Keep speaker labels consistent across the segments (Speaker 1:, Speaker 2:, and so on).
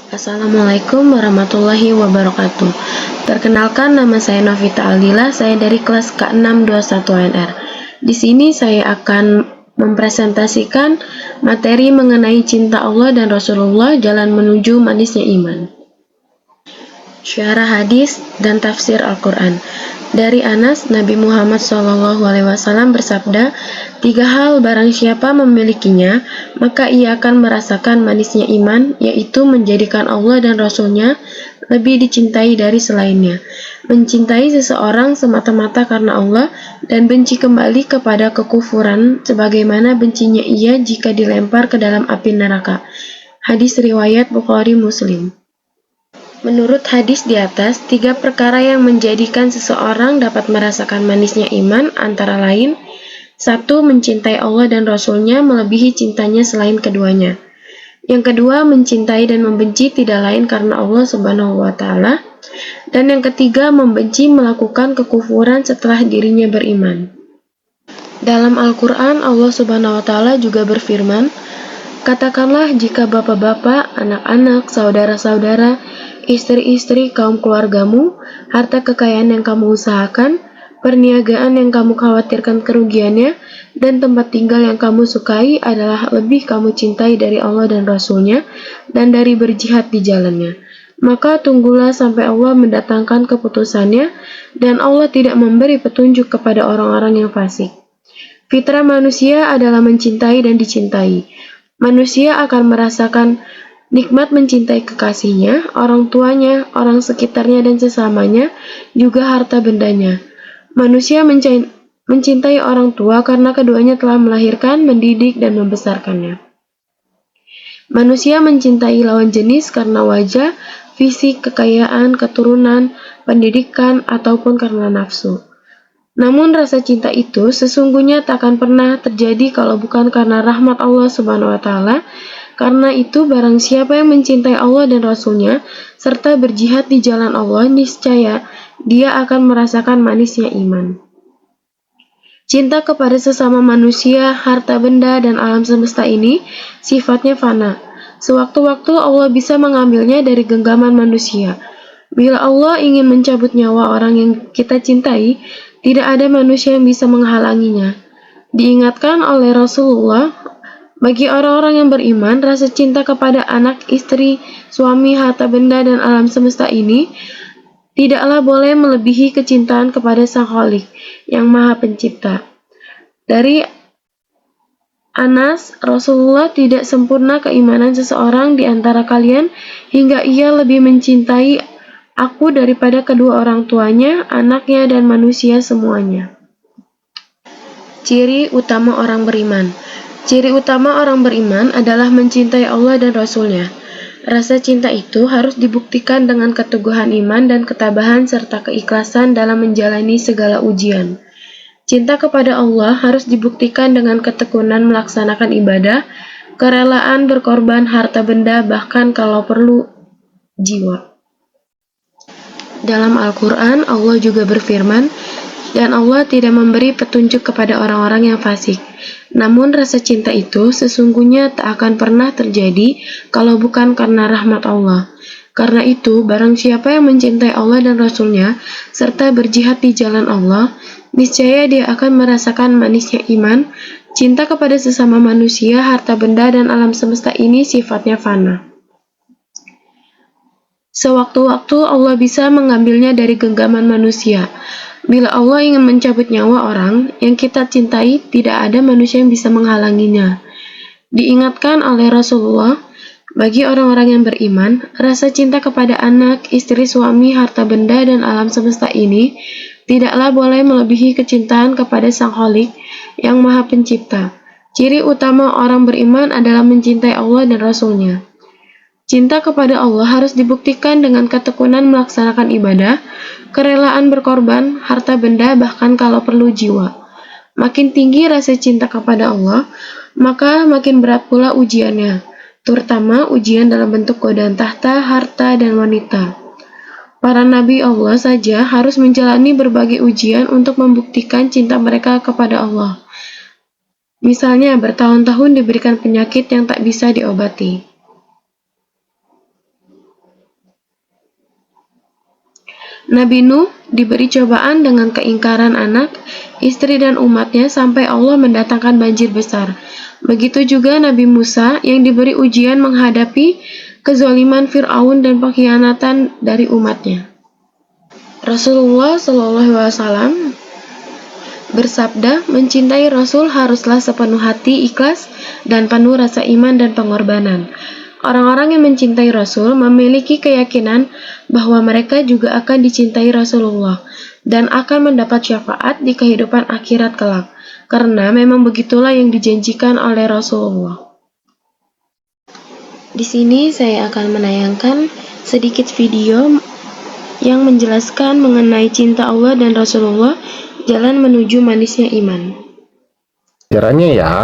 Speaker 1: Assalamualaikum warahmatullahi wabarakatuh. Perkenalkan, nama saya Novita Aldila, saya dari kelas K621NR. Di sini saya akan mempresentasikan materi mengenai cinta Allah dan Rasulullah, jalan menuju manisnya iman. Syarah hadis dan tafsir Al-Quran. Dari Anas, Nabi Muhammad SAW bersabda, 3 hal barang siapa memilikinya, maka ia akan merasakan manisnya iman, yaitu menjadikan Allah dan Rasul-Nya lebih dicintai dari selainnya, mencintai seseorang semata-mata karena Allah, dan benci kembali kepada kekufuran, sebagaimana bencinya ia jika dilempar ke dalam api neraka. Hadis riwayat Bukhari Muslim. Menurut hadis di atas, 3 perkara yang menjadikan seseorang dapat merasakan manisnya iman antara lain: 1. Mencintai Allah dan Rasul-Nya melebihi cintanya selain keduanya. Yang kedua, mencintai dan membenci tidak lain karena Allah Subhanahu wa Ta'ala. Dan yang ketiga, membenci melakukan kekufuran setelah dirinya beriman. Dalam Al-Quran, Allah Subhanahu wa Ta'ala juga berfirman, "Katakanlah jika bapak-bapak, anak-anak, saudara-saudara, istri-istri kaum keluargamu, harta kekayaan yang kamu usahakan, perniagaan yang kamu khawatirkan kerugiannya, dan tempat tinggal yang kamu sukai adalah lebih kamu cintai dari Allah dan Rasul-Nya, dan dari berjihad di jalannya. Maka tunggulah sampai Allah mendatangkan keputusannya, dan Allah tidak memberi petunjuk kepada orang-orang yang fasik." Fitrah manusia adalah mencintai dan dicintai. Manusia akan merasakan nikmat mencintai kekasihnya, orang tuanya, orang sekitarnya dan sesamanya, juga harta bendanya. Manusia mencintai orang tua karena keduanya telah melahirkan, mendidik, dan membesarkannya. Manusia mencintai lawan jenis karena wajah, fisik, kekayaan, keturunan, pendidikan, ataupun karena nafsu. Namun rasa cinta itu sesungguhnya tak akan pernah terjadi kalau bukan karena rahmat Allah Subhanahu wa Ta'ala. Karena itu, barang siapa yang mencintai Allah dan Rasul-Nya serta berjihad di jalan Allah, niscaya dia akan merasakan manisnya iman. Cinta kepada sesama manusia, harta benda, dan alam semesta ini sifatnya fana. Sewaktu-waktu Allah bisa mengambilnya dari genggaman manusia. Bila Allah ingin mencabut nyawa orang yang kita cintai, tidak ada manusia yang bisa menghalanginya. Diingatkan oleh Rasulullah, bagi orang-orang yang beriman, rasa cinta kepada anak, istri, suami, harta benda, dan alam semesta ini tidaklah boleh melebihi kecintaan kepada Sang Khalik, yang Maha Pencipta. Dari Anas, Rasulullah, tidak sempurna keimanan seseorang di antara kalian hingga ia lebih mencintai aku daripada kedua orang tuanya, anaknya, dan manusia semuanya. Ciri utama orang beriman. Ciri utama orang beriman adalah mencintai Allah dan Rasul-Nya. Rasa cinta itu harus dibuktikan dengan keteguhan iman dan ketabahan serta keikhlasan dalam menjalani segala ujian. Cinta kepada Allah harus dibuktikan dengan ketekunan melaksanakan ibadah, kerelaan berkorban harta benda, bahkan kalau perlu jiwa. Dalam Al-Quran, Allah juga berfirman, "Dan Allah tidak memberi petunjuk kepada orang-orang yang fasik." Namun rasa cinta itu sesungguhnya tak akan pernah terjadi kalau bukan karena rahmat Allah. Karena itu, barang siapa yang mencintai Allah dan Rasul-Nya serta berjihad di jalan Allah, niscaya dia akan merasakan manisnya iman. Cinta kepada sesama manusia, harta benda, dan alam semesta ini sifatnya fana. Sewaktu-waktu Allah bisa mengambilnya dari genggaman manusia. Bila Allah ingin mencabut nyawa orang yang kita cintai, tidak ada manusia yang bisa menghalanginya. Diingatkan oleh Rasulullah, bagi orang-orang yang beriman, rasa cinta kepada anak, istri, suami, harta benda, dan alam semesta ini tidaklah boleh melebihi kecintaan kepada Sang Khalik, yang Maha Pencipta. Ciri utama orang beriman adalah mencintai Allah dan Rasul-Nya. Cinta kepada Allah harus dibuktikan dengan ketekunan melaksanakan ibadah, kerelaan berkorban, harta benda, bahkan kalau perlu jiwa. Makin tinggi rasa cinta kepada Allah, maka makin berat pula ujiannya, terutama ujian dalam bentuk godaan tahta, harta, dan wanita. Para nabi Allah saja harus menjalani berbagai ujian untuk membuktikan cinta mereka kepada Allah. Misalnya, bertahun-tahun diberikan penyakit yang tak bisa diobati. Nabi Nuh diberi cobaan dengan keingkaran anak, istri dan umatnya sampai Allah mendatangkan banjir besar. Begitu juga Nabi Musa yang diberi ujian menghadapi kezaliman Fir'aun dan pengkhianatan dari umatnya. Rasulullah SAW bersabda, mencintai Rasul haruslah sepenuh hati, ikhlas, dan penuh rasa iman dan pengorbanan. Orang-orang yang mencintai Rasul memiliki keyakinan bahwa mereka juga akan dicintai Rasulullah dan akan mendapat syafaat di kehidupan akhirat kelak, karena memang begitulah yang dijanjikan oleh Rasulullah. Di sini saya akan menayangkan sedikit video yang menjelaskan mengenai cinta Allah dan Rasulullah, jalan menuju manisnya iman.
Speaker 2: Caranya ya.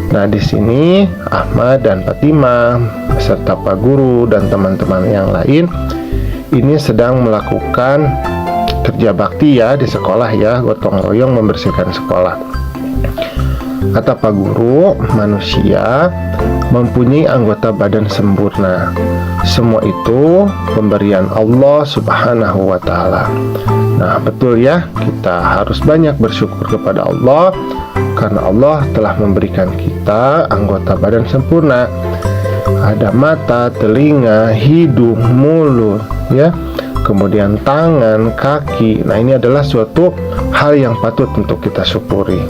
Speaker 2: Nah, di sini Ahmad dan Fatimah beserta Pak Guru dan teman-teman yang lain ini sedang melakukan kerja bakti ya di sekolah ya, gotong royong membersihkan sekolah. Kata Pak Guru, manusia mempunyai anggota badan sempurna. Semua itu pemberian Allah Subhanahu wa Ta'ala. Nah, betul ya, kita harus banyak bersyukur kepada Allah karena Allah telah memberikan kita anggota badan sempurna. Ada mata, telinga, hidung, mulut, ya. Kemudian tangan, kaki. Nah, ini adalah suatu hal yang patut untuk kita syukuri.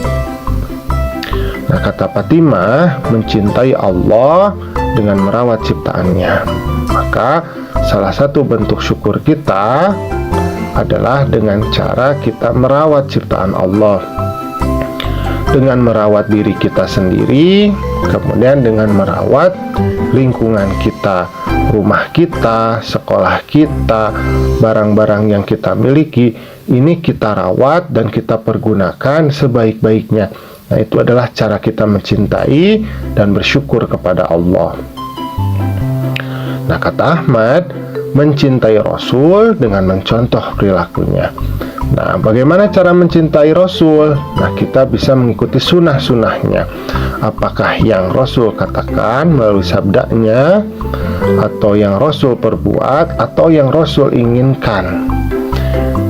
Speaker 2: Nah, kata Fatimah, mencintai Allah dengan merawat ciptaannya. Maka salah satu bentuk syukur kita adalah dengan cara kita merawat ciptaan Allah, dengan merawat diri kita sendiri, kemudian dengan merawat lingkungan kita, rumah kita, sekolah kita, barang-barang yang kita miliki. Ini kita rawat dan kita pergunakan sebaik-baiknya. Nah, itu adalah cara kita mencintai dan bersyukur kepada Allah. Nah, kata Ahmad, mencintai Rasul dengan mencontoh perilakunya. Nah, bagaimana cara mencintai Rasul? Nah, kita bisa mengikuti sunnah-sunnahnya. Apakah yang Rasul katakan melalui sabdanya, atau yang Rasul perbuat, atau yang Rasul inginkan.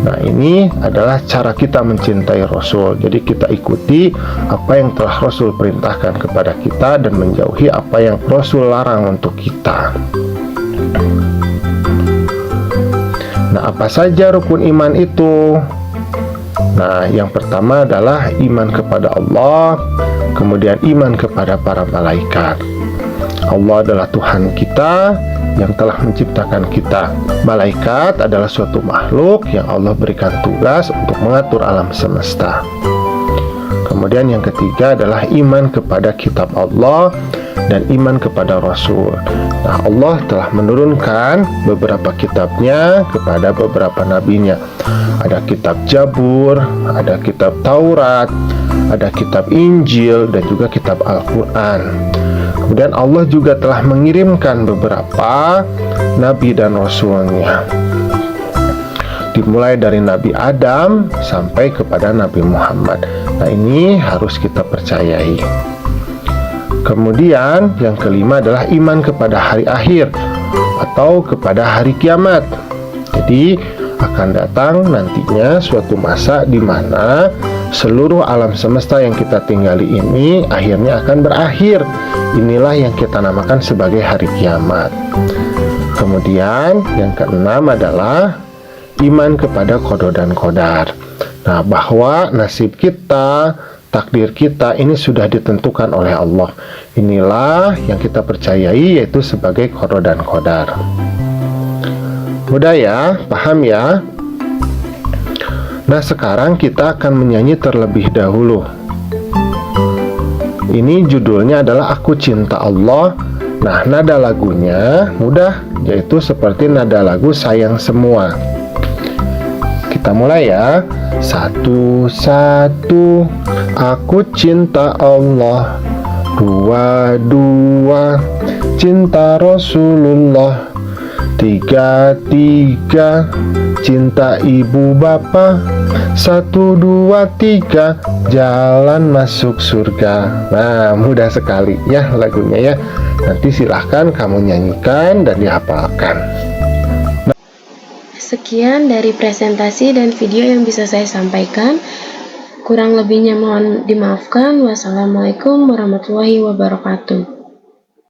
Speaker 2: Nah, ini adalah cara kita mencintai Rasul. Jadi kita ikuti apa yang telah Rasul perintahkan kepada kita dan menjauhi apa yang Rasul larang untuk kita. Nah, apa saja rukun iman itu? Nah, yang pertama adalah iman kepada Allah, kemudian iman kepada para malaikat. Allah adalah Tuhan kita yang telah menciptakan kita. Malaikat adalah suatu makhluk yang Allah berikan tugas untuk mengatur alam semesta. Kemudian yang ketiga adalah iman kepada kitab Allah dan iman kepada Rasul. Nah, Allah telah menurunkan beberapa kitabnya kepada beberapa nabinya. Ada kitab Jabur, ada kitab Taurat, ada kitab Injil, dan juga kitab Al-Quran. Kemudian Allah juga telah mengirimkan beberapa nabi dan rasulnya, dimulai dari Nabi Adam sampai kepada Nabi Muhammad. Nah, ini harus kita percayai. Kemudian yang kelima adalah iman kepada hari akhir atau kepada hari kiamat. Jadi akan datang nantinya suatu masa di mana seluruh alam semesta yang kita tinggali ini akhirnya akan berakhir. Inilah yang kita namakan sebagai hari kiamat. Kemudian yang keenam adalah iman kepada qada dan qadar. Nah, bahwa nasib kita, takdir kita ini sudah ditentukan oleh Allah. Inilah yang kita percayai, yaitu sebagai qada dan qadar. Mudah ya, paham ya? Nah, sekarang kita akan menyanyi terlebih dahulu. Ini judulnya adalah Aku Cinta Allah. Nah, nada lagunya mudah, yaitu seperti nada lagu Sayang Semua. Kita mulai ya. Satu, aku cinta Allah. Dua, cinta Rasulullah. Tiga, cinta ibu bapa. 1, 2, 3, jalan masuk surga. Nah, mudah sekali ya lagunya ya. Nanti silahkan kamu nyanyikan dan dihafalkan.
Speaker 1: Sekian dari presentasi dan video yang bisa saya sampaikan. Kurang lebihnya mohon dimaafkan. Wassalamualaikum warahmatullahi wabarakatuh.